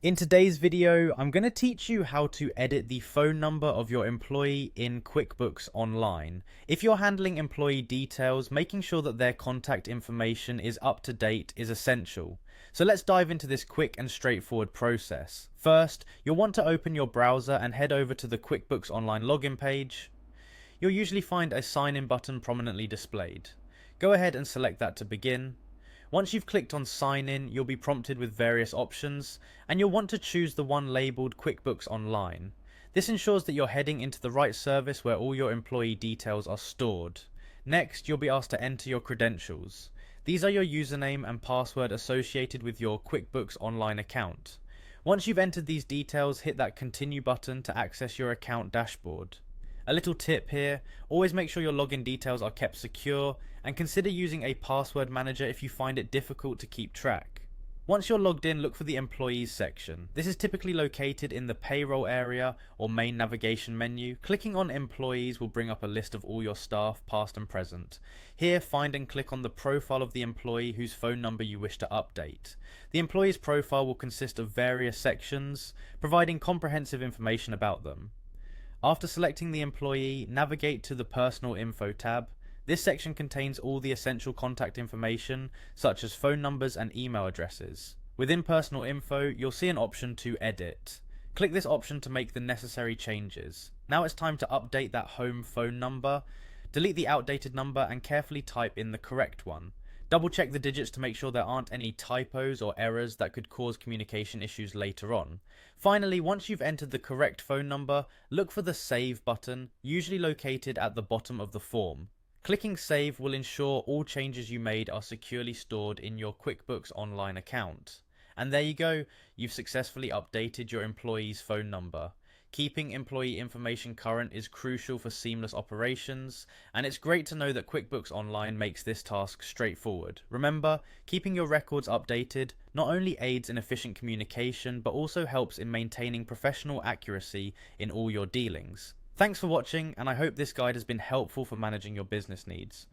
In today's video, I'm going to teach you how to edit the phone number of your employee in QuickBooks Online. If you're handling employee details, making sure that their contact information is up to date is essential. So let's dive into this quick and straightforward process. First, you'll want to open your browser and head over to the QuickBooks Online login page. You'll usually find a sign in button prominently displayed. Go ahead and select that to begin. Once you've clicked on sign in, you'll be prompted with various options, and you'll want to choose the one labeled QuickBooks Online. This ensures that you're heading into the right service where all your employee details are stored. Next, you'll be asked to enter your credentials. These are your username and password associated with your QuickBooks Online account. Once you've entered these details, hit that continue button to access your account dashboard. A little tip here, always make sure your login details are kept secure and consider using a password manager if you find it difficult to keep track. Once you're logged in, look for the employees section. This is typically located in the payroll area or main navigation menu. Clicking on employees will bring up a list of all your staff, past and present. Here, find and click on the profile of the employee whose phone number you wish to update. The employee's profile will consist of various sections, providing comprehensive information about them. After selecting the employee, navigate to the Personal Info tab. This section contains all the essential contact information, such as phone numbers and email addresses. Within Personal Info, you'll see an option to edit. Click this option to make the necessary changes. Now it's time to update that home phone number. Delete the outdated number and carefully type in the correct one. Double check the digits to make sure there aren't any typos or errors that could cause communication issues later on. Finally, once you've entered the correct phone number, look for the Save button, usually located at the bottom of the form. Clicking Save will ensure all changes you made are securely stored in your QuickBooks Online account. And there you go, you've successfully updated your employee's phone number. Keeping employee information current is crucial for seamless operations, and it's great to know that QuickBooks Online makes this task straightforward. Remember, keeping your records updated not only aids in efficient communication, but also helps in maintaining professional accuracy in all your dealings. Thanks for watching, and I hope this guide has been helpful for managing your business needs.